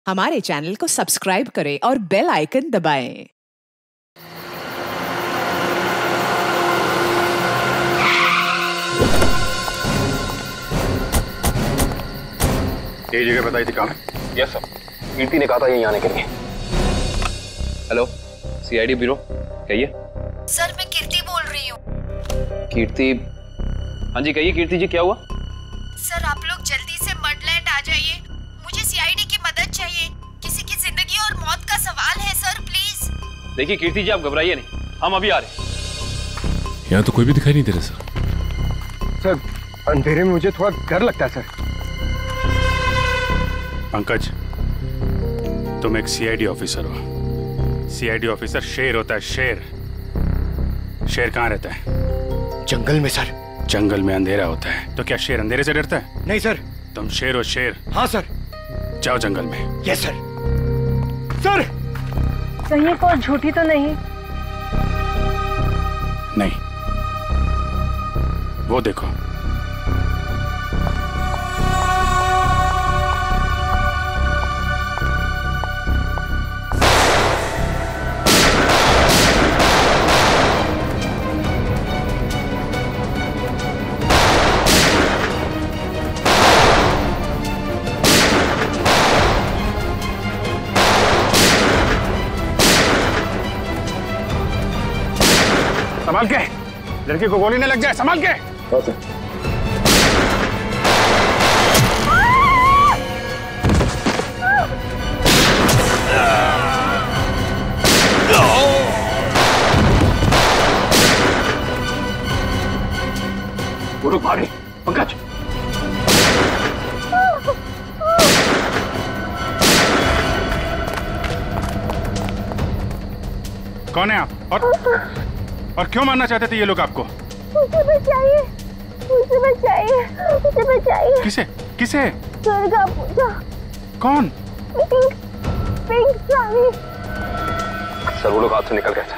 हमारे चैनल को सब्सक्राइब करें और बेल आइकन दबाएं। यही जगह बताई थी कहाँ है? यस सर, कीर्ति ने कहा था यहीं आने के लिए। हेलो, सीआईडी ब्यूरो, कहिए। सर मैं कीर्ति बोल रही हूँ। कीर्ति? हाँ जी कहिए कीर्ति जी, क्या हुआ? सर आप लोग जल्दी से मडलैंड आ जाइए, मुझे सीआईडी की मदद चाहिए। किसी की जिंदगी और मौत का सवाल है सर, प्लीज। देखिए कीर्ति जी, आप घबराइए नहीं, हम अभी आ रहे हैं। यहाँ तो कोई भी दिखाई नहीं दे रहा सर। सर अंधेरे में मुझे थोड़ा डर लगता है सर। पंकज, तुम एक सीआईडी ऑफिसर हो। सीआईडी ऑफिसर शेर होता है, शेर। शेर कहाँ रहता है? जंगल में सर। जंगल में अंधेरा होता है, तो क्या शेर अंधेरे से डरता है? नहीं सर। तुम शेर हो, शेर। हाँ सर। जाओ जंगल में। Yes sir. सर कहीं कोई झूठी तो नहीं? नहीं, वो देखो। संभाल के, लड़की को गोली न लग जाए, संभाल के। वो लोग भागे। पंकज, कौन है आप और क्यों मारना चाहते थे ये लोग आपको? मुझे बचाइए, मुझे बचाइए, मुझे बचाइए। किसे? किसे? दुर्गा पूजा। कौन? पिंक साड़ी। सर वो लोग हाथ से निकल गए थे।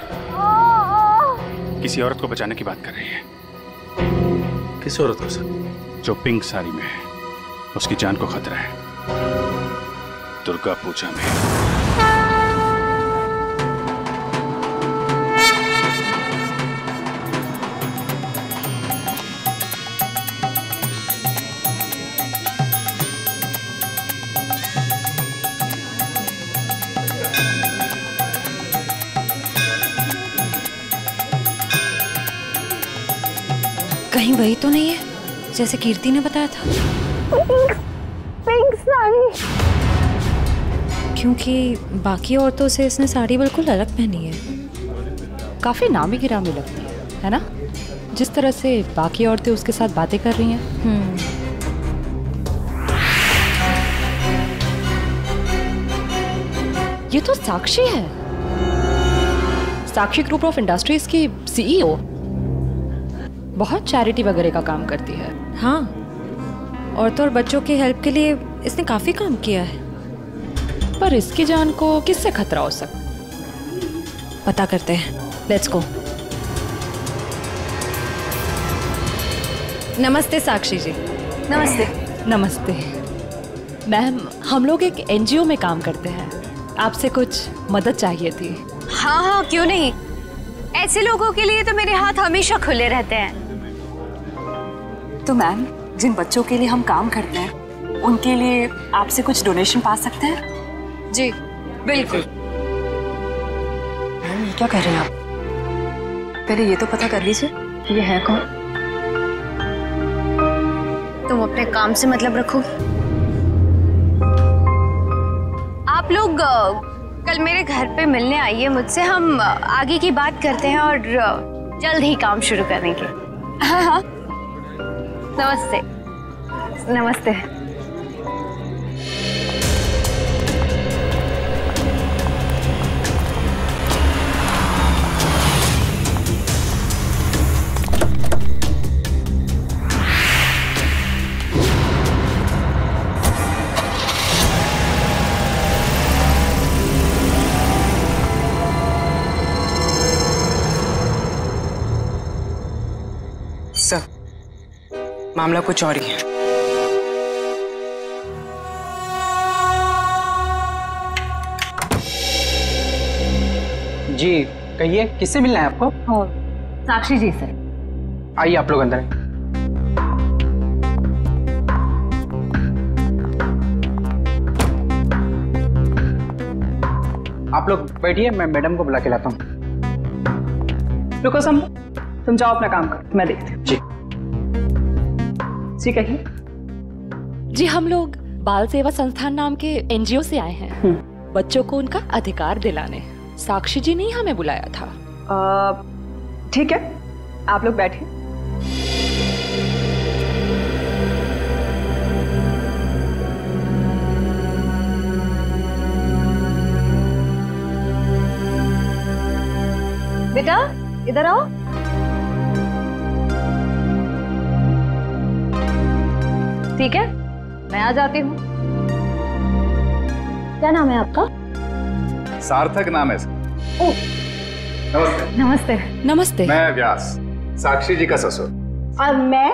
किसी औरत को बचाने की बात कर रही है। किस औरत को सर? जो पिंक साड़ी में है, उसकी जान को खतरा है दुर्गा पूजा में। कहीं वही तो नहीं है जैसे कीर्ति ने बताया था? पिंक साड़ी। क्योंकि बाकी औरतों से इसने साड़ी बिल्कुल अलग पहनी है। काफी नामी गिरामी लगती है ना? जिस तरह से बाकी औरतें उसके साथ बातें कर रही हैं। ये तो साक्षी है, साक्षी ग्रुप ऑफ इंडस्ट्रीज की सीईओ। बहुत चैरिटी वगैरह का काम करती है। हाँ, औरतों और बच्चों की हेल्प के लिए इसने काफी काम किया है। पर इसकी जान को किससे खतरा हो सकता? पता करते हैं, लेट्स गो। नमस्ते साक्षी जी। नमस्ते। नमस्ते मैम, हम लोग एक एनजीओ में काम करते हैं, आपसे कुछ मदद चाहिए थी। हाँ हाँ, क्यों नहीं। ऐसे लोगों के लिए तो मेरे हाथ हमेशा खुले रहते हैं। तो मैम, जिन बच्चों के लिए हम काम करते हैं उनके लिए आपसे कुछ डोनेशन पा सकते हैं? जी बिल्कुल। मैम ये क्या कह रहे हैं आप? पहले ये तो पता कर लीजिए ये है कौन। तुम अपने काम से मतलब रखो। आप लोग कल मेरे घर पे मिलने आइए मुझसे, हम आगे की बात करते हैं और जल्द ही काम शुरू करेंगे। हाँ हाँ, नमस्ते। नमस्ते। सर, मामला कुछ और ही है। जी कहिए, किससे मिलना है आपको? साक्षी जी से। आइए आप लोग अंदर। आप लोग बैठिए, मैं मैडम को बुला के लाता हूँ। रुको सम, तुम जाओ अपना काम करो, मैं देखती हूँ। जी जी कहिए। जी हम लोग बाल सेवा संस्थान नाम के एनजीओ से आए हैं, बच्चों को उनका अधिकार दिलाने। साक्षी जी ने ही हमें बुलाया था। ठीक है, आप लोग बैठिए। बेटा इधर आओ। ठीक है, मैं आ जाती हूँ। क्या नाम है आपका? सार्थक नाम है। नमस्ते। नमस्ते। नमस्ते। मैं व्यास, साक्षी जी का ससुर। और मैं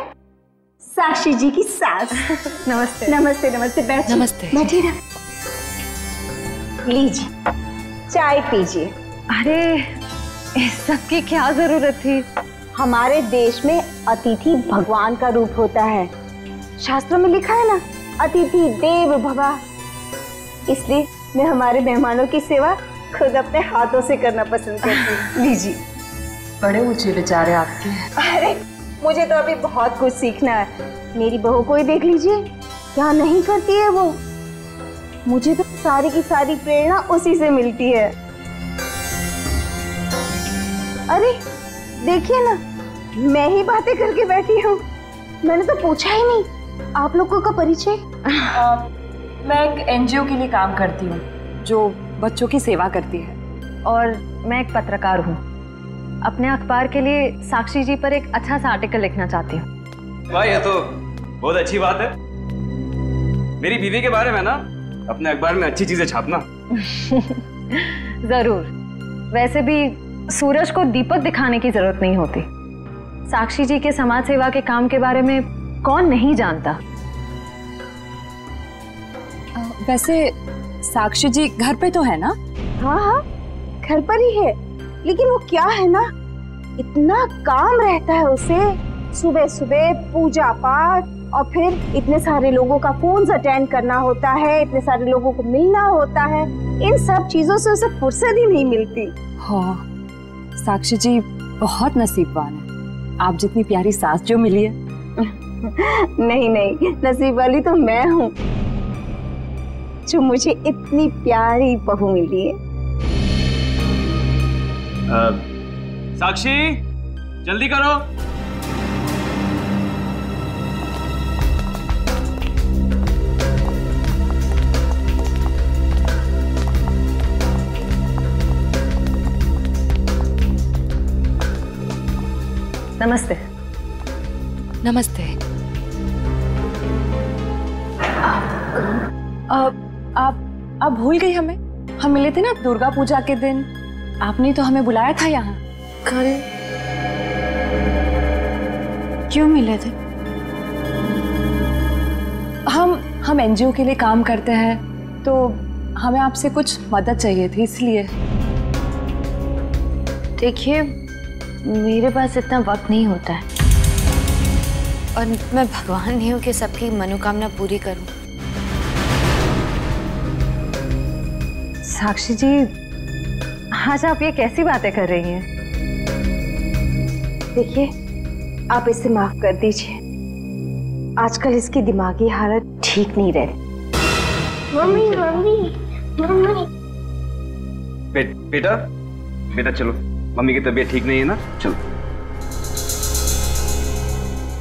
साक्षी जी की सास। नमस्ते। नमस्ते नमस्ते, बैठिए। नमस्ते। बैठिए ना, लीजिए चाय पीजिए। अरे इस सब की क्या जरूरत थी? हमारे देश में अतिथि भगवान का रूप होता है। शास्त्रों में लिखा है ना, अतिथि देव भव। इसलिए मैं हमारे मेहमानों की सेवा खुद अपने हाथों से करना पसंद करती हूँ। लीजिए। बड़े ऊंचे विचार है आपके। अरे मुझे तो अभी बहुत कुछ सीखना है। मेरी बहू को ही देख लीजिए, क्या नहीं करती है वो। मुझे तो सारी की सारी प्रेरणा उसी से मिलती है। अरे देखिए ना, मैं ही बातें करके बैठी हूँ। मैंने तो पूछा ही नहीं आप लोगों का परिचय। मैं एक एनजीओ के लिए काम करती हूँ जो बच्चों की सेवा करती है। और मैं एक पत्रकार हूँ, अपने अखबार के लिए साक्षी जी पर एक अच्छा सा आर्टिकल लिखना चाहती हूँ। वाह, ये तो बहुत अच्छी बात है। मेरी बीवी के बारे में ना अपने अखबार में अच्छी चीजें छापना। जरूर। वैसे भी सूरज को दीपक दिखाने की जरूरत नहीं होती। साक्षी जी के समाज सेवा के काम के बारे में कौन नहीं जानता। वैसे साक्षी जी घर पे तो है ना? हाँ हाँ, घर पर ही है। लेकिन वो क्या है ना, इतना काम रहता है उसे। सुबह सुबह पूजा पाठ, और फिर इतने सारे लोगों का फोन अटेंड करना होता है, इतने सारे लोगों को मिलना होता है। इन सब चीजों से उसे फुर्सत ही नहीं मिलती। हाँ, साक्षी जी बहुत नसीबवान है। आप जितनी प्यारी सास जो मिली है। नहीं नहीं, नसीब वाली तो मैं हूँ जो मुझे इतनी प्यारी बहू मिली है। साक्षी जल्दी करो। नमस्ते। नमस्ते। आप भूल गई हमें? हम मिले थे ना दुर्गा पूजा के दिन। आपने तो हमें बुलाया था यहाँ। अरे क्यों मिले थे? हम एनजीओ के लिए काम करते हैं, तो हमें आपसे कुछ मदद चाहिए थी, इसलिए। देखिए, मेरे पास इतना वक्त नहीं होता है, और मैं भगवान नहीं हूँ कि सबकी मनोकामना पूरी करूँ। साक्षी जी, आज आप ये कैसी बातें कर रही हैं? देखिए, आप इसे माफ कर दीजिए। आजकल इसकी दिमागी हालत ठीक नहीं रहती। Mummy mummy mummy. बेटा बेटा चलो, मम्मी की तबीयत ठीक नहीं है ना, चलो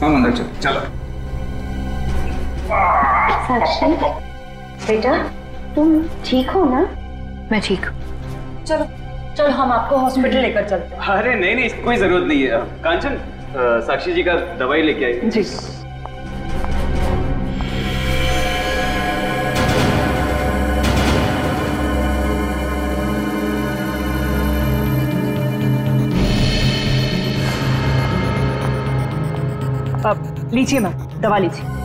हम अंदर चलो। चलो साक्षी बेटा, तुम ठीक हो ना? मैं ठीक हूँ। चलो चलो, हम आपको हॉस्पिटल लेकर चलते हैं। अरे नहीं नहीं, इसकी कोई जरूरत नहीं है। कांचन, साक्षी जी का दवाई लेके आई। जी। अब लीजिए मैम, दवा लीजिए।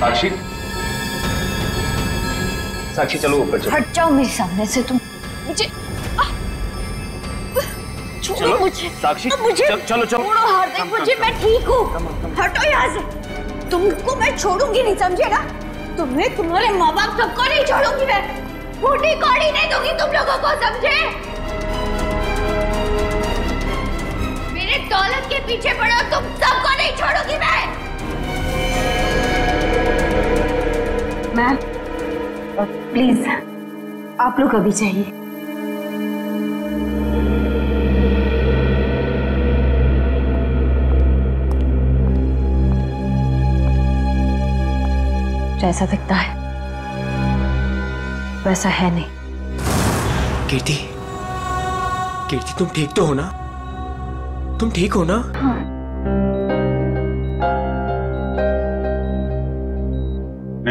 साक्षी, साक्षी चलो ऊपर चलो। हट जाओ मेरे सामने से तुम। मुझे चलो मुझे साक्षी, मुझे चलो चलो। हार्दिक, मुझे मैं ठीक हूँ। हटो यहाँ से। तुमको मैं छोड़ूंगी नहीं, समझे ना? तुम्हें, तुम्हारे माँ बाप सबको नहीं छोड़ूंगी मैं। फूटी कौड़ी नहीं दूंगी तुम लोगों को, समझे? मेरे दौलत के पीछे पड़ो, तुम सबको नहीं छोड़ूंगी मैं। मैम प्लीज आप लोग अभी जाइए। जैसा दिखता है वैसा है नहीं। कीर्ति, कीर्ति तुम ठीक तो हो ना? तुम ठीक हो ना? हाँ।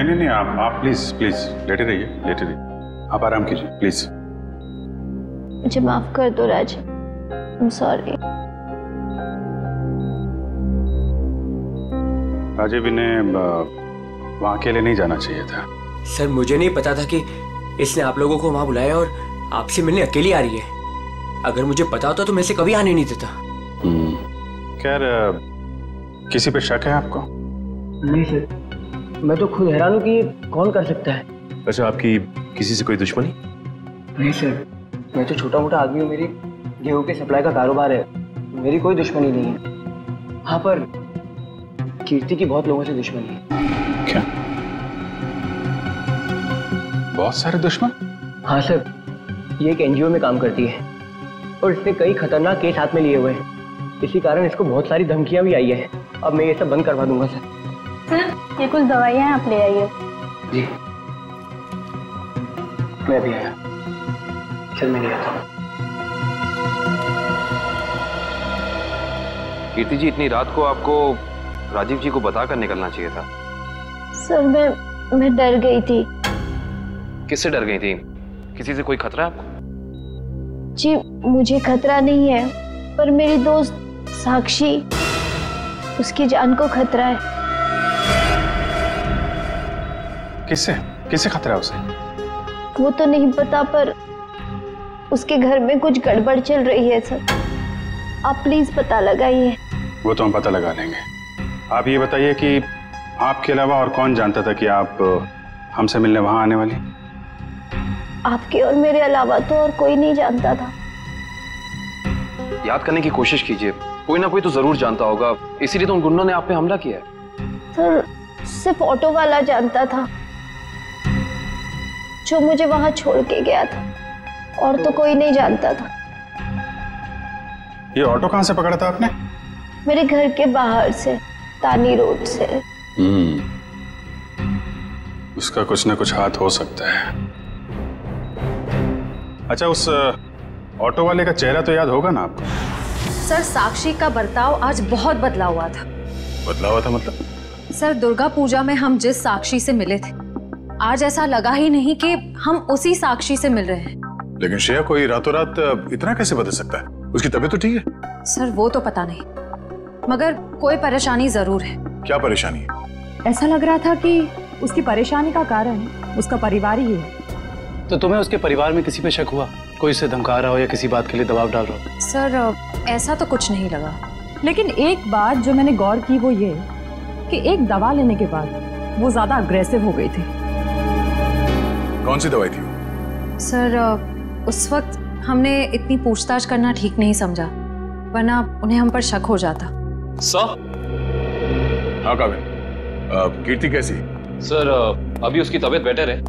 नहीं, आप प्लीज लेटे रहिए। आप आराम कीजिए प्लीज। मुझे माफ कर दो राज, I'm sorry। राजीव, इन्हें वहाँ अकेले नहीं जाना चाहिए था। सर मुझे नहीं पता था कि इसने आप लोगों को वहाँ बुलाया और आपसे मिलने अकेली आ रही है। अगर मुझे पता होता तो मैं इसे कभी आने नहीं देता। खैर, किसी पे शक है आपको? नहीं सर, मैं तो खुद हैरान हूँ कि कौन कर सकता है। अच्छा, आपकी किसी से कोई दुश्मनी? नहीं सर, मैं तो छोटा मोटा आदमी हूँ। मेरी गेहूं के सप्लाई का कारोबार है, मेरी कोई दुश्मनी नहीं है। हाँ, पर कीर्ति की बहुत लोगों से दुश्मनी है। क्या? बहुत सारे दुश्मन? हाँ सर, ये एक एनजीओ में काम करती है और इसने कई खतरनाक केस हाथ में लिए हुए हैं। इसी कारण इसको बहुत सारी धमकियां भी आई है। अब मैं ये सब बंद करवा दूंगा सर। सर ये कुछ दवाइयाँ आप ले आइए। जी, मैं भी आया। चल मैं ले आता हूँ। कीर्ति जी, इतनी रात को आपको राजीव जी को बताकर निकलना चाहिए था। सर मैं डर गई थी। किससे डर गई थी? किसी से कोई खतरा है आपको? जी मुझे खतरा नहीं है, पर मेरी दोस्त साक्षी, उसकी जान को खतरा है। किससे खतरा है उसे? वो तो नहीं पता, पर उसके घर में कुछ गड़बड़ चल रही है सर। आप प्लीज पता लगाइए। वो तो हम पता लगा लेंगे। आप ये बताइए कि आपके अलावा और कौन जानता था कि आप हमसे मिलने वहां आने वाली? आपके और मेरे अलावा तो और कोई नहीं जानता था। याद करने की कोशिश कीजिए, कोई ना कोई तो जरूर जानता होगा, इसीलिए तो उन गुंडों ने आप पे हमला किया है। सर सिर्फ ऑटो वाला जानता था, जो मुझे वहां छोड़ के गया था, और तो कोई नहीं जानता था। ये ऑटो कहां से पकड़ा था आपने? मेरे घर के बाहर से, तानी रोड से। उसका कुछ ना कुछ हाथ हो सकता है। अच्छा, उस ऑटो वाले का चेहरा तो याद होगा ना आपको? सर साक्षी का बर्ताव आज बहुत बदला हुआ था। बदला हुआ था मतलब? सर दुर्गा पूजा में हम जिस साक्षी से मिले थे, आज ऐसा लगा ही नहीं कि हम उसी साक्षी से मिल रहे हैं। लेकिन श्रेया, कोई रातों रात इतना कैसे बदल सकता है? उसकी तबीयत तो ठीक है? सर वो तो पता नहीं, मगर कोई परेशानी जरूर है। क्या परेशानी है? ऐसा लग रहा था कि उसकी परेशानी का कारण उसका परिवार ही है। तो तुम्हें उसके परिवार में किसी पे शक हुआ? कोई उसे धमका रहा हो या किसी बात के लिए दबाव डाल रहा हो? सर ऐसा तो कुछ नहीं लगा, लेकिन एक बात जो मैंने गौर की वो ये कि एक दवा लेने के बाद वो ज्यादा अग्रेसिव हो गई थी। कौन सी दवाई थी? सर उस वक्त हमने इतनी पूछताछ करना ठीक नहीं समझा, वरना उन्हें हम पर शक हो जाता। सर? हाँ काविन, कीर्ति कैसी? सर अभी उसकी तबीयत बेटर है,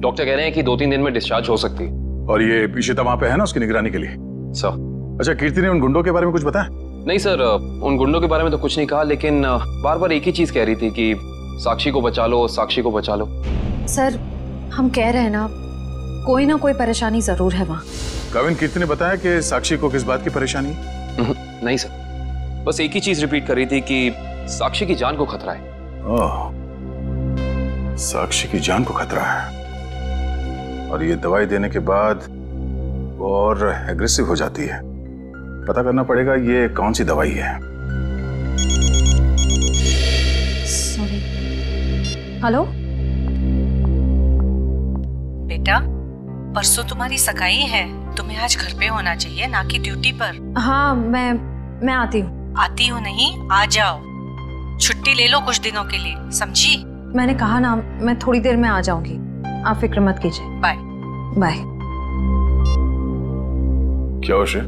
डॉक्टर कह रहे हैं कि 2-3 दिन में डिस्चार्ज हो सकती है। और ये इशिता वहाँ पे है ना उसकी निगरानी के लिए? सर। अच्छा, कीर्ति ने उन गुंडों के बारे में कुछ बताया? नहीं सर, उन गुंडों के बारे में तो कुछ नहीं कहा, लेकिन बार बार एक ही चीज कह रही थी कि साक्षी को बचा लो, साक्षी को बचा लो। सर हम कह रहे हैं ना, कोई ना कोई परेशानी जरूर है वहाँ। काविन, कीर्ति ने बताया कि साक्षी को किस बात की परेशानी है? नहीं सर, बस एक ही चीज रिपीट कर रही थी कि साक्षी की जान को खतरा है। ओह, साक्षी की जान को खतरा है, और ये दवाई देने के बाद वो और एग्रेसिव हो जाती है। पता करना पड़ेगा ये कौन सी दवाई है। सॉरी। हेलो बेटा, परसों तुम्हारी सगाई है, तुम्हें आज घर पे होना चाहिए, ना कि ड्यूटी पर। हाँ, मैं आती हूँ। आती हूँ नहीं, आ जाओ। छुट्टी ले लो कुछ दिनों के लिए, समझी? मैंने कहा ना, मैं थोड़ी देर में आ जाऊंगी, आप फिक्र मत कीजिए। Bye bye. क्या हो श्रेय?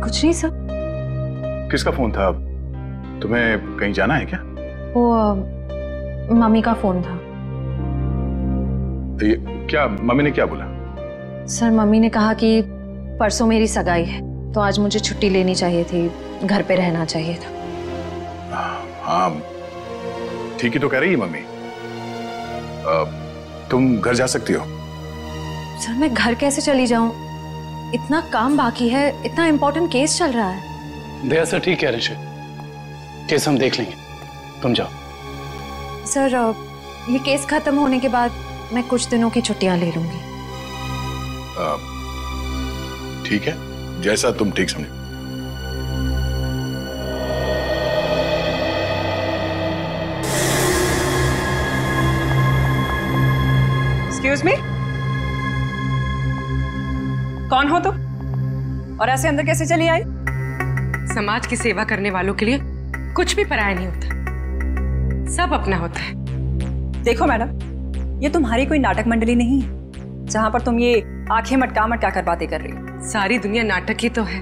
कुछ नहीं सर। किसका फोन था? तुम्हें कहीं जाना है क्या? वो मम्मी का फोन था। ये क्या, मम्मी ने क्या बोला? सर, मम्मी ने कहा कि परसों मेरी सगाई है, तो आज मुझे छुट्टी लेनी चाहिए थी, घर पे रहना चाहिए था। हाँ, ठीक ही तो कह रही है मम्मी। तुम घर जा सकती हो। सर, मैं घर कैसे चली जाऊं? इतना काम बाकी है, इतना इम्पोर्टेंट केस चल रहा है। दया सर ठीक कह रहे हैं, केस हम देख लेंगे, तुम जाओ। सर, ये केस खत्म होने के बाद मैं कुछ दिनों की छुट्टियां ले लूंगी। ठीक है, जैसा तुम ठीक समझो। एक्सक्यूज मी, कौन हो तुम और ऐसे अंदर कैसे चली आई? समाज की सेवा करने वालों के लिए कुछ भी पराया नहीं होता, सब अपना होता है। देखो मैडम, ये तुम्हारी कोई नाटक मंडली नहीं है जहां पर तुम ये आंखें मटका मटका कर बातें कर रही हो। सारी दुनिया नाटक ही तो है,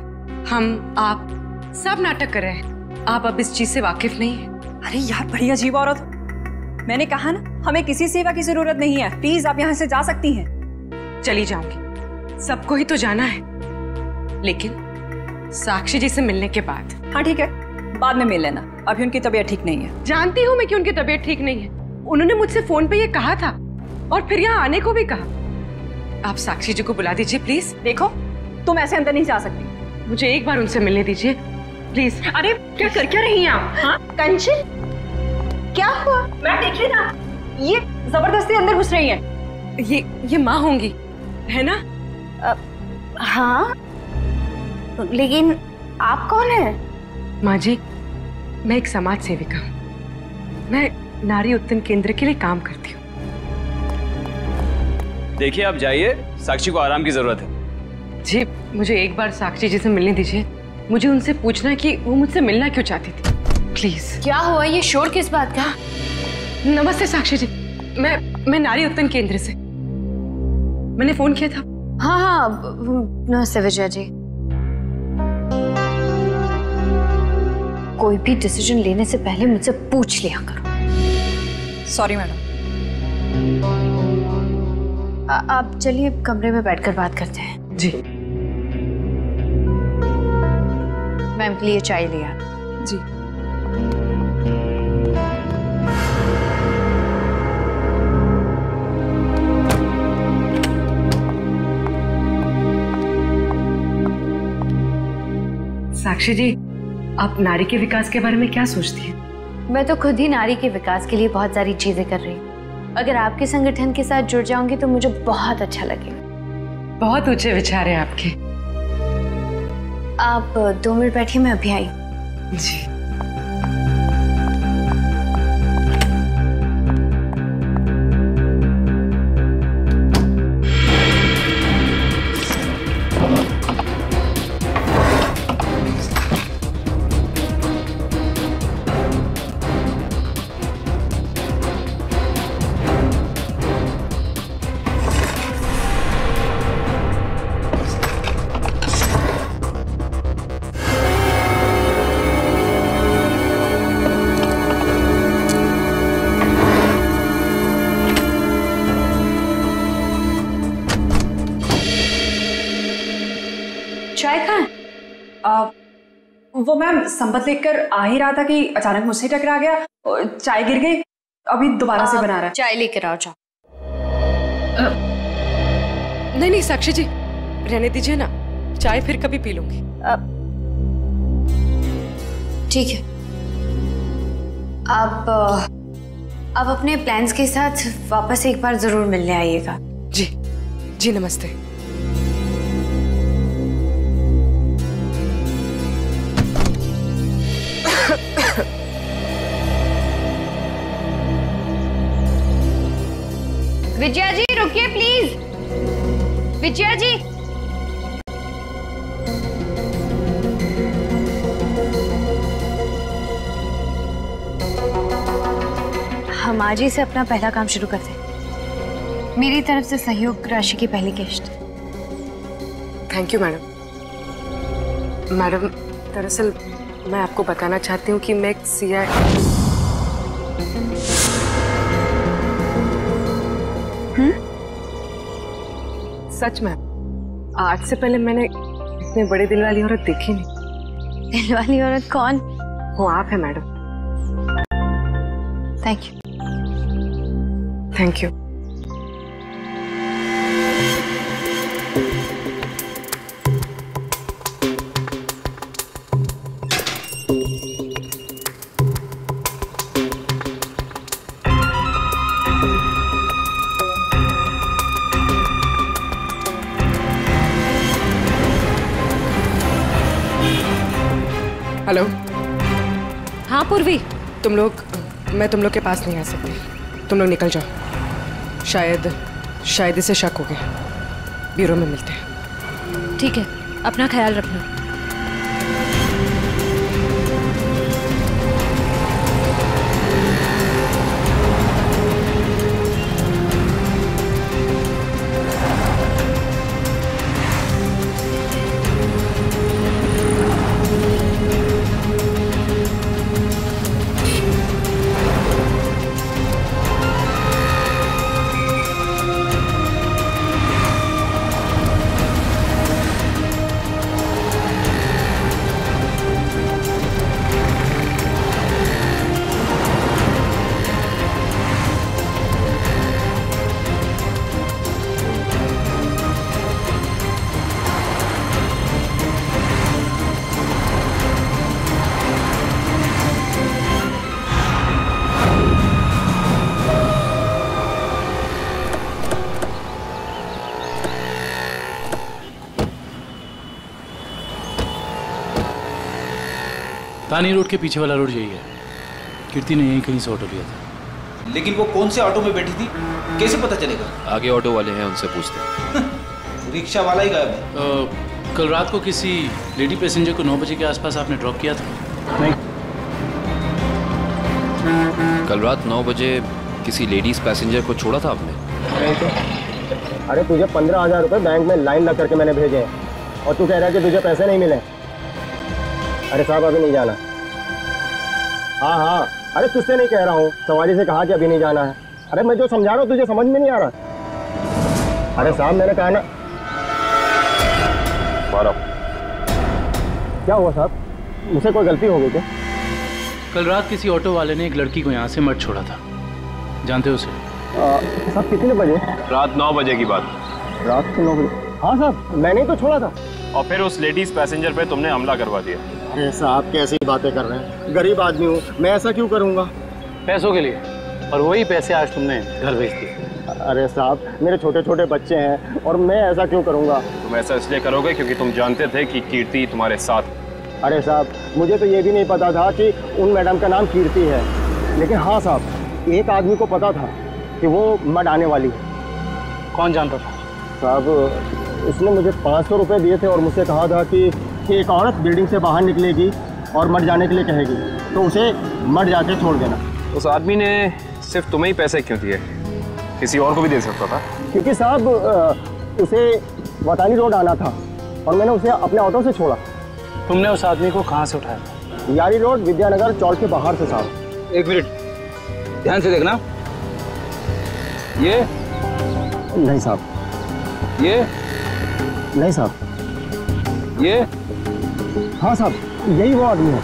हम आप सब नाटक कर रहे हैं। आप अब इस चीज से वाकिफ नहीं है। अरे यार, बड़ी अजीब औरत हो। मैंने कहा ना, हमें किसी सेवा की जरूरत नहीं है, प्लीज आप यहाँ से जा सकती हैं। चली जाऊंगी, सबको ही तो जाना है, लेकिन साक्षी जी से मिलने के बाद। हाँ ठीक है, बाद में मिल लेना, अभी उनकी तबीयत ठीक नहीं है। जानती हूँ मैं कि उनकी तबीयत ठीक नहीं है, उन्होंने मुझसे फोन पे ये कहा था और फिर यहाँ आने को भी कहा। आप साक्षी जी को बुला दीजिए प्लीज। देखो, तुम ऐसे अंदर नहीं जा सकती, मुझे एक बार उनसे मिलने दीजिए प्लीज। अरे क्या कर क्या रही हैं आप? हाँ कंचन, क्या हुआ? मैं देख रही ना, ये जबरदस्ती अंदर घुस रही है। ये माँ होंगी, है ना? हाँ, लेकिन आप कौन है? माँ जी, मैं एक समाज सेविका हूँ, मैं नारी उत्थान केंद्र के लिए काम करती हूँ। देखिए, आप जाइए, साक्षी को आराम की जरूरत है। जी, मुझे एक बार साक्षी जी से मिलने दीजिए, मुझे उनसे पूछना है कि वो मुझसे मिलना क्यों चाहती थी, प्लीज। क्या हुआ? ये शोर किस बात का? नमस्ते साक्षी जी, मैं नारी उत्थान केंद्र से, मैंने फोन किया था। हाँ, नमस्ते विजया जी। कोई भी डिसीजन लेने से पहले मुझसे पूछ लिया करो। Sorry madam. आप चलिए कमरे में बैठकर बात करते हैं। जी। मैम के लिए चाय लिया। जी। साक्षी जी, आप नारी के विकास के बारे में क्या सोचती हैं? मैं तो खुद ही नारी के विकास के लिए बहुत सारी चीजें कर रही हूँ। अगर आपके संगठन के साथ जुड़ जाऊंगी तो मुझे बहुत अच्छा लगेगा। बहुत ऊंचे विचार हैं आपके। आप 2 मिनट बैठिए, मैं अभी आई। जी। वो मैम संपत लेकर आ ही रहा था कि अचानक मुझसे टकरा गया और चाय गिर गई, अभी दोबारा से बना रहा है। चाय लेकर आओ, जाओ। नहीं साक्षी जी, रहने दीजिए ना, चाय फिर कभी पी लूंगी। ठीक है, आप अपने प्लान्स के साथ वापस एक बार जरूर मिलने आइएगा। जी जी, नमस्ते। विजया जी रुकिए प्लीज। विजया जी, हम आज ही से अपना पहला काम शुरू करते हैं। मेरी तरफ से सहयोग राशि की पहली किश्त। Thank you madam. मैडम, दरअसल मैं आपको बताना चाहती हूँ कि मैं एक सीआई। सच में आज से पहले मैंने इतने बड़े दिल वाली औरत देखी नहीं। दिल वाली औरत कौन? वो आप है madam. Thank you. Thank you. Hello. हाँ पूर्वी, मैं तुम लोग के पास नहीं आ सकती। तुम लोग निकल जाओ। शायद इसे शक हो गया। ब्यूरो में मिलते हैं। ठीक है, अपना ख्याल रखना। तानी रोड के पीछे वाला रोड यही है। कीर्ति ने यहीं कहीं से ऑटो लिया था। लेकिन वो कौन से ऑटो में बैठी थी, कैसे पता चलेगा? आगे ऑटो वाले हैं, उनसे पूछते हैं। रिक्शा वाला ही गायब है। कल रात को किसी लेडी पैसेंजर को 9 बजे के आसपास आपने ड्रॉप किया था? नहीं। कल रात 9 बजे किसी लेडीज पैसेंजर को छोड़ा था आपने? नहीं तो। अरे तुझे 15,000 रुपये बैंक में लाइन लग करके मैंने भेजे हैं और तू कह रहा है कि तुझे पैसे नहीं मिले। अरे साहब अभी नहीं जाना। हाँ, अरे तुझसे नहीं कह रहा हूँ, सवारी से कहा कि अभी नहीं जाना है। अरे मैं जो समझा रहा हूँ तुझे समझ में नहीं आ रहा। अरे साहब मैंने कहा ना। मारा। क्या हुआ साहब, मुझसे कोई गलती हो गई क्या? कल रात किसी ऑटो वाले ने एक लड़की को यहाँ से मत छोड़ा था, जानते हो उसे? साहब कितने बजे? रात 9 बजे की बात। रात के 9 बजे? हाँ साहब, मैंने ही तो छोड़ा था। और फिर उस लेडीज पैसेंजर पे तुमने हमला करवा दिया। अरे साहब कैसी बातें कर रहे हैं, गरीब आदमी हूँ मैं, ऐसा क्यों करूँगा? पैसों के लिए, और वही पैसे आज तुमने घर भेज दिए। अरे साहब मेरे छोटे छोटे बच्चे हैं और मैं ऐसा क्यों करूँगा? तुम ऐसा इसलिए करोगे क्योंकि तुम जानते थे कि कीर्ति तुम्हारे साथ। अरे साहब मुझे तो ये भी नहीं पता था कि उन मैडम का नाम कीर्ति है, लेकिन हाँ साहब एक आदमी को पता था कि वो मड आने वाली है। कौन जानता था? साहब उसने मुझे 500 रुपये दिए थे और मुझसे कहा था कि एक औरत बिल्डिंग से बाहर निकलेगी और मर जाने के लिए कहेगी तो उसे मर जाके छोड़ देना। उस आदमी ने सिर्फ तुम्हें ही पैसे क्यों दिए, किसी और को भी दे सकता था? क्योंकि साहब उसे वतानी रोड आना था और मैंने उसे अपने ऑटो से छोड़ा। तुमने उस आदमी को कहाँ से उठाया? यारी रोड विद्यानगर चौक के बाहर से साहब। एक मिनट ध्यान से देखना। ये नहीं साहब, ये नहीं साहब, ये हाँ साहब यही वो आदमी है।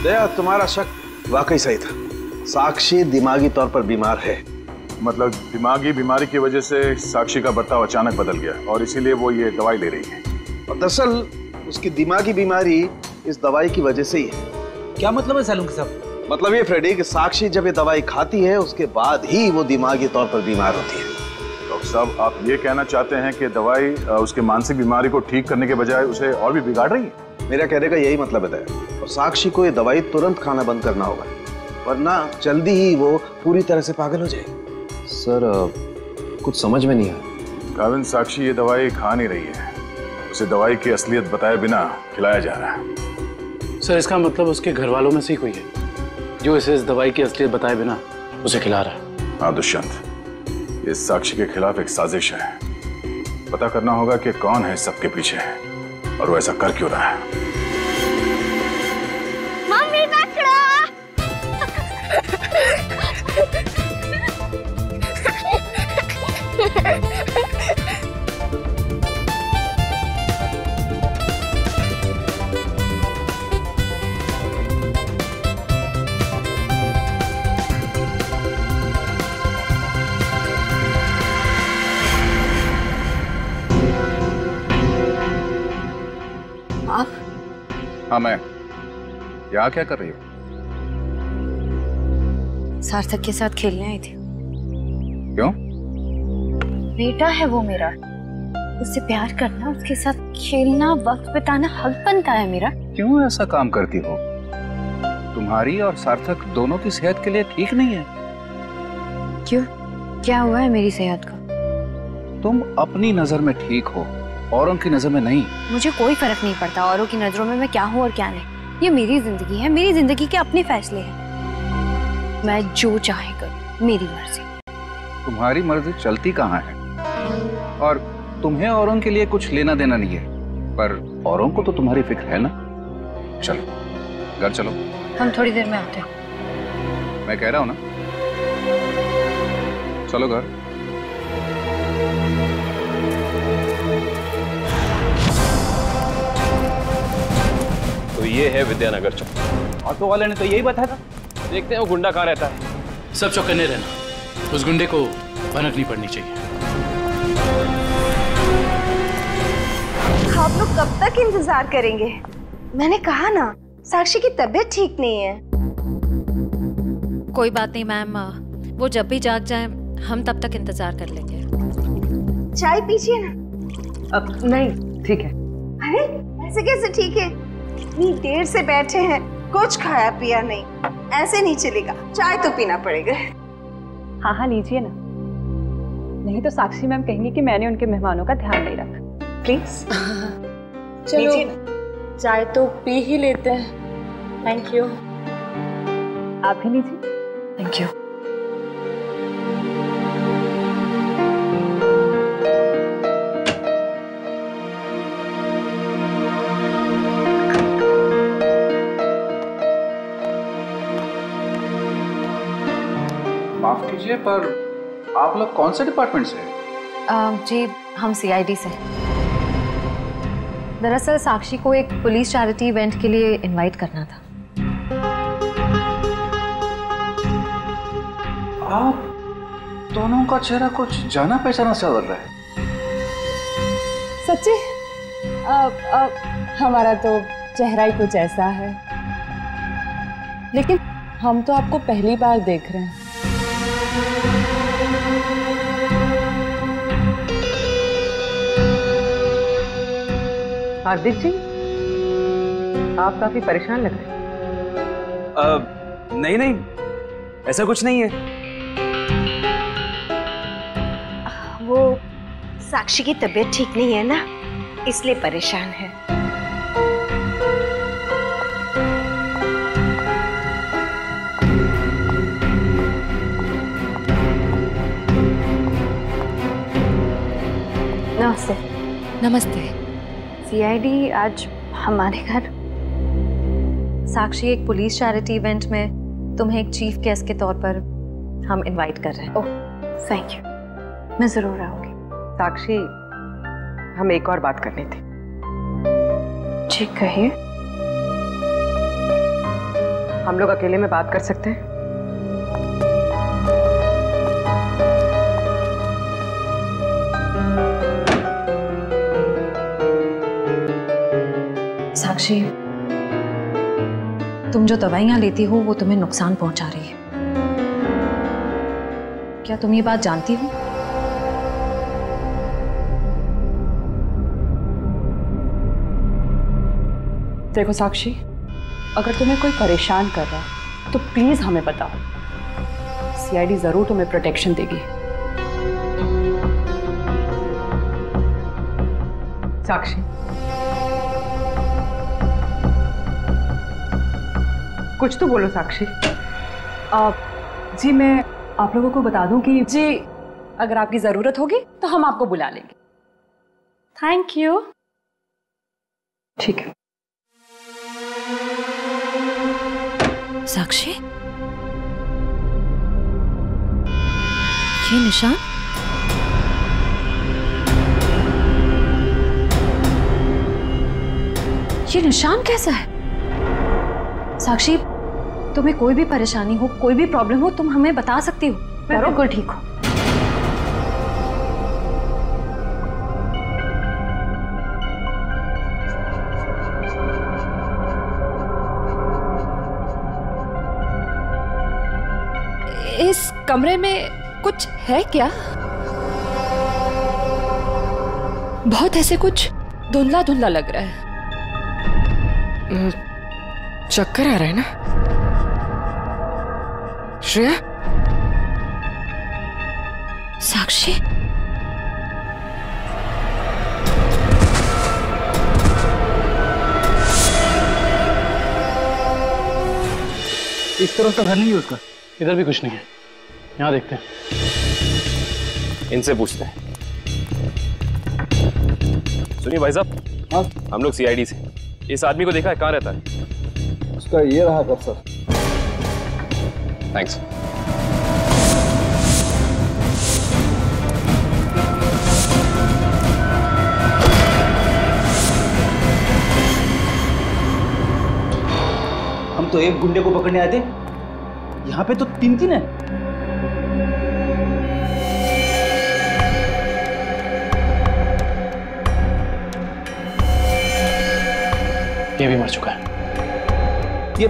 दया तुम्हारा शक वाकई सही था। साक्षी दिमागी तौर पर बीमार है। मतलब दिमागी बीमारी की वजह से साक्षी का बर्ताव अचानक बदल गया और इसीलिए वो ये दवाई ले रही है। और दरअसल उसकी दिमागी बीमारी इस दवाई की वजह से ही है। क्या मतलब है सालून साहब? मतलब ये फ्रेडी कि साक्षी जब ये दवाई खाती है उसके बाद ही वो दिमागी तौर पर बीमार होती है। डॉक्टर साहब, आप ये कहना चाहते हैं कि दवाई उसके मानसिक बीमारी को ठीक करने के बजाय उसे और भी बिगाड़ रही है? मेरा कहने का यही मतलब है। और साक्षी को ये दवाई तुरंत खाना बंद करना होगा, वरना जल्दी ही वो पूरी तरह से पागल हो जाएगी। सर कुछ समझ में नहीं आया। काविन, साक्षी ये दवाई खा नहीं रही है, उसे दवाई की असलियत बताए बिना खिलाया जा रहा है। सर इसका मतलब उसके घर वालों में से ही कोई है जो इसे इस दवाई की असलियत बताए बिना उसे खिला रहा है। हाँ दुष्यंत, ये साक्षी के खिलाफ एक साजिश है। पता करना होगा कि कौन है सबके पीछे और वो ऐसा कर क्यों रहा है। मम्मी पकड़ो। हाँ मैं। यहाँ क्या कर रही हो? सार्थक के साथ खेलने आई थी। क्यों? बेटा है वो मेरा, उससे प्यार करना, उसके साथ खेलना, वक्त बिताना हक बनता है मेरा। क्यों ऐसा काम करती हो? तुम्हारी और सार्थक दोनों की सेहत के लिए ठीक नहीं है। क्यों? क्या हुआ है मेरी सेहत को? तुम अपनी नजर में ठीक हो, औरों की नजर में नहीं। मुझे कोई फर्क नहीं पड़ता औरों की नजरों में मैं क्या हूँ और क्या नहीं। ये मेरी जिंदगी है, मेरी जिंदगी के अपने फैसले हैं। मैं जो चाहे करूँ, मेरी मर्जी। तुम्हारी मर्जी चलती कहाँ है? और तुम्हें औरों के लिए कुछ लेना देना नहीं है, पर औरों को तो तुम्हारी फिक्र है ना। चलो घर चलो। हम थोड़ी देर में आते हैं। मैं कह रहा हूँ ना, चलो घर। तो ये है विद्यानगर चौक। ऑटो वाले ने तो यही बताया था। देखते हैं वो गुंडा कहाँ रहता है। सब चौकन्ने रहना, उस गुंडे को भनक नहीं पड़नी चाहिए। आप लोग कब तक इंतजार करेंगे? मैंने कहा ना, साक्षी की तबीयत ठीक नहीं है। कोई बात नहीं मैम, वो जब भी जाग जाए हम तब तक इंतजार कर लेंगे। चाय पीजिए ना। अब नहीं, ठीक है। अरे ऐसे कैसे ठीक है? इतनी देर से बैठे हैं, कुछ खाया पिया नहीं, ऐसे नहीं चलेगा। चाय तो पीना पड़ेगा। हाँ हाँ लीजिए ना, नहीं तो साक्षी मैम कहेंगी कि मैंने उनके मेहमानों का ध्यान नहीं रखा। प्लीज चलो चाय तो पी ही लेते हैं। Thank you. आप भी लीजिए। Thank you. माफ कीजिए, पर आप लोग कौन से डिपार्टमेंट से हैं? जी हम CID से। दरअसल साक्षी को एक पुलिस चैरिटी इवेंट के लिए इनवाइट करना था। आप दोनों का चेहरा कुछ जाना पहचाना सा लग रहा है। सच्ची? हमारा तो चेहरा ही कुछ ऐसा है, लेकिन हम तो आपको पहली बार देख रहे हैं। हार्दिक जी, आप काफी परेशान लग रहे हैं। नहीं नहीं, ऐसा कुछ नहीं है। वो साक्षी की तबीयत ठीक नहीं है ना, इसलिए परेशान है। नमस्ते। नमस्ते। CID आज हमारे घर। साक्षी एक पुलिस चैरिटी इवेंट में तुम्हें एक चीफ गेस्ट के तौर पर हम इनवाइट कर रहे हैं। ओह थैंक यू, मैं जरूर आऊंगी। साक्षी, हम एक और बात करनी थी। जी कहिए। हम लोग अकेले में बात कर सकते हैं? साक्षी, तुम जो दवाइयां लेती हो वो तुम्हें नुकसान पहुंचा रही है। क्या तुम ये बात जानती हो? देखो साक्षी, अगर तुम्हें कोई परेशान कर रहा है तो प्लीज हमें बताओ। सीआईडी जरूर तुम्हें प्रोटेक्शन देगी। साक्षी, कुछ तो बोलो साक्षी। जी मैं आप लोगों को बता दूं कि जी अगर आपकी जरूरत होगी तो हम आपको बुला लेंगे। Thank you. ठीक है। साक्षी, ये निशान? ये निशान कैसा है? साक्षी, तुम्हें कोई भी परेशानी हो, कोई भी प्रॉब्लम हो, तुम हमें बता सकती हो। मैं बिल्कुल ठीक हूँ। इस कमरे में कुछ है क्या? बहुत ऐसे कुछ धुंधला धुंधला लग रहा है। चक्कर आ रहा है ना श्रेया? साक्षी, इस तरफ का घर नहीं है उसका। इधर भी कुछ नहीं है। यहाँ देखते हैं। इनसे पूछते हैं। सुनिए भाई साहब। हाँ, हम लोग सीआईडी से। इस आदमी को देखा है, कहाँ रहता है? उसका ये रहा कर सर। थैंक्स। हम तो एक गुंडे को पकड़ने आए थे, यहाँ पे तो तीन तीन है। ये भी मर चुका है। ये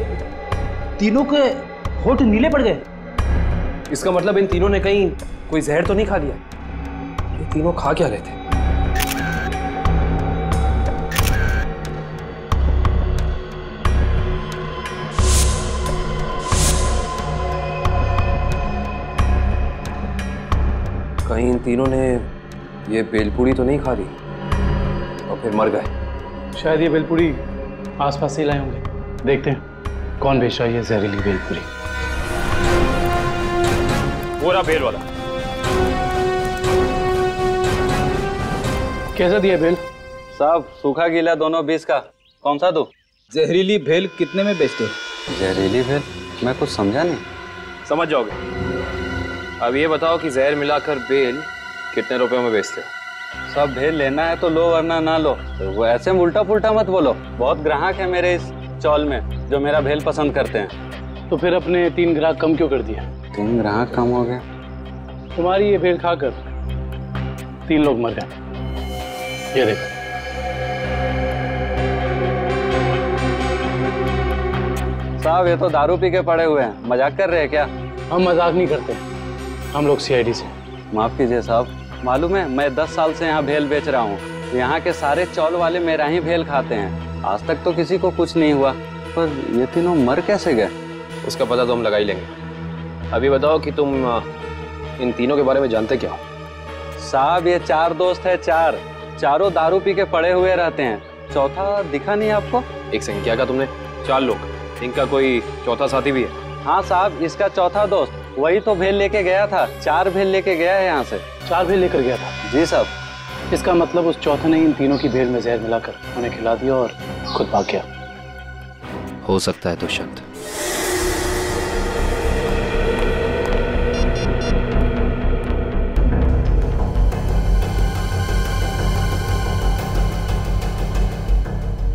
तीनों के होठ नीले पड़ गए। इसका मतलब इन तीनों ने कहीं कोई जहर तो नहीं खा लिया? ये तीनों खा क्या रहे थे? कहीं इन तीनों ने ये बेलपूरी तो नहीं खा ली और फिर मर गए? शायद ये बेलपूरी आसपास से लाए होंगे। देखते हैं कौन बेच रहा है ये जहरीली बेलपूरी। वो रहा बेल वाला। कैसा दिया बेल? साहब सूखा गीला दोनों 20 का। कौन सा दो? जहरीली भेल कितने में बेचते हो? जहरीली भेल? मैं कुछ समझा नहीं। समझ जाओगे। अब ये बताओ कि जहर मिलाकर बेल कितने रुपयों में बेचते हो? सब भेल लेना है तो लो वरना ना लो। तो वो ऐसे उल्टा पुल्टा मत बोलो। बहुत ग्राहक है मेरे इस चौल में जो मेरा भेल पसंद करते हैं। तो फिर अपने 3 ग्राहक कम क्यों कर दिया? 3 ग्राहक कम हो गए? तुम्हारी ये भेल खाकर 3 लोग मर गए। ये देखो। साहब ये तो दारू पी के पड़े हुए हैं। मजाक कर रहे हैं क्या? हम मजाक नहीं करते। हम लोग सीआईडी से। माफ कीजिए साहब, मालूम है मैं 10 साल से यहाँ भेल बेच रहा हूँ। यहाँ के सारे चौल वाले मेरा ही भेल खाते हैं। आज तक तो किसी को कुछ नहीं हुआ, पर ये तीनों मर कैसे गए? उसका पता तो हम लगा ही लेंगे। अभी बताओ कि तुम इन तीनों के बारे में जानते क्या हो? साहब ये 4 दोस्त है। चारों दारू पी के पड़े हुए रहते हैं। चौथा दिखा नहीं आपको? एक सेकंड, क्या कहा तुमने? 4 लोग, इनका कोई चौथा साथी भी है? हाँ साहब, इसका चौथा दोस्त वही तो भेल लेके गया था। 4 भेल लेके गया है यहाँ से। 4 भेल लेकर गया था? जी साहब। इसका मतलब उस चौथे ने इन तीनों की भेल में जहर मिलाकर उन्हें खिला दिया और खुद भाग गया। हो सकता है दुष्यंत।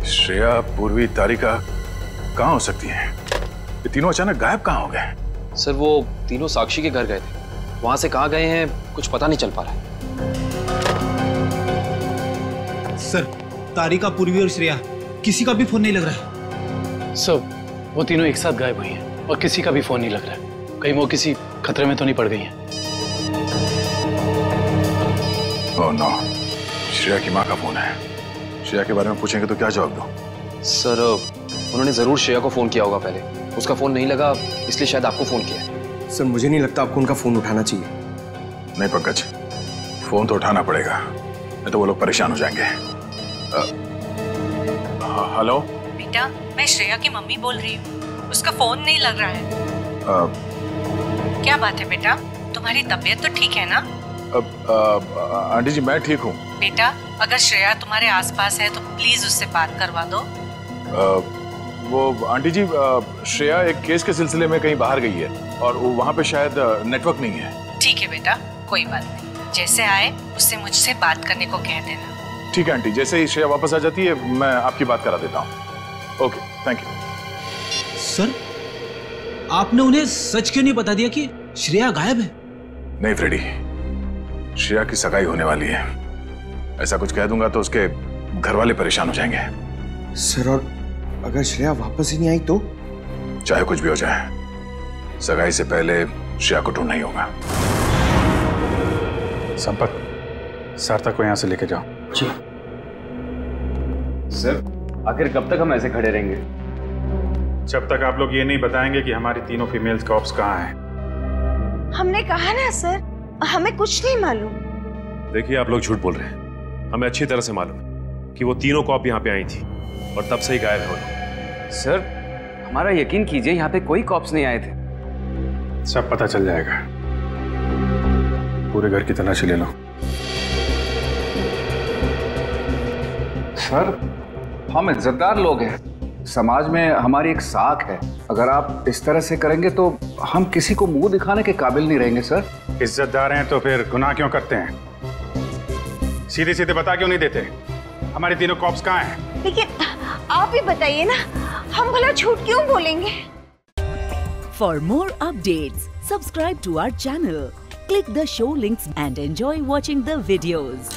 श्रेया, पूर्वी, तारिका कहाँ हो सकती हैं? ये तीनों अचानक गायब कहाँ हो गए? सर वो तीनों साक्षी के घर गए थे। वहां से कहाँ गए हैं कुछ पता नहीं चल पा रहा है। सर तारिका, पूर्वी और श्रेया किसी का भी फोन नहीं लग रहा है। सब वो तीनों एक साथ गायब हुई हैं और किसी का भी फोन नहीं लग रहा है। कहीं वो किसी खतरे में तो नहीं पड़ गई हैं? ओह नो, श्रेया की माँ का फोन है। श्रेया के बारे में पूछेंगे तो क्या जवाब दो? सर उन्होंने जरूर श्रेया को फोन किया होगा पहले, उसका फोन नहीं लगा इसलिए शायद आपको फोन किया। सर मुझे नहीं लगता आपको उनका फोन उठाना चाहिए। नहीं पंकज, फोन तो उठाना पड़ेगा, नहीं तो वो लोग परेशान हो जाएंगे। हेलो बेटा, मैं श्रेया की मम्मी बोल रही हूँ। उसका फोन नहीं लग रहा है। क्या बात है बेटा, तुम्हारी तबीयत तो ठीक है ना? आंटी जी मैं ठीक हूँ। बेटा, अगर श्रेया तुम्हारे आसपास है तो प्लीज उससे बात करवा दो। वो आंटी जी, श्रेया एक केस के सिलसिले में कहीं बाहर गई है और वहाँ पे शायद नेटवर्क नहीं है। ठीक है बेटा, कोई बात नहीं, जैसे आए उससे मुझसे बात करने को कह देना। ठीक है आंटी, जैसे ही श्रेया वापस आ जाती है मैं आपकी बात करा देता हूँ। Okay, thank you. सर, आपने उन्हें सच क्यों नहीं बता दिया कि श्रेया गायब है? नहीं फ्रेडी, श्रेया की सगाई होने वाली है। ऐसा कुछ कह दूंगा तो उसके घर वाले परेशान हो जाएंगे। सर, और अगर श्रेया वापस ही नहीं आई तो? चाहे कुछ भी हो जाए, सगाई से पहले श्रेया को ढूंढना ही होगा। संपत, सार्थक को यहाँ से लेके जाओ। जी सर। आखिर कब तक हम ऐसे खड़े रहेंगे? जब तक आप लोग ये नहीं बताएंगे कि हमारी तीनों फीमेल्स कॉप्स कहाँ हैं। हमने कहा ना सर, हमें कुछ नहीं मालूम। देखिए आप लोग झूठ बोल रहे हैं। हमें अच्छी तरह से मालूम है कि वो तीनों कॉप यहाँ पे आई थी और तब से ही गायब है वो लोग। सर हमारा यकीन कीजिए, यहाँ पे कोई कॉप्स नहीं आए थे। सब पता चल जाएगा। पूरे घर की तलाशी ले लो। सर, हम इज्जतदार लोग हैं, समाज में हमारी एक साख है। अगर आप इस तरह से करेंगे तो हम किसी को मुंह दिखाने के काबिल नहीं रहेंगे। सर इज्जतदार हैं तो फिर गुनाह क्यों करते हैं? सीधे सीधे बता क्यों नहीं देते हमारी तीनों कॉप्स कहाँ हैं? लेकिन आप ही बताइए ना, हम भला झूठ क्यों बोलेंगे? For more updates, subscribe to our channel, click the show links and enjoy watching the videos.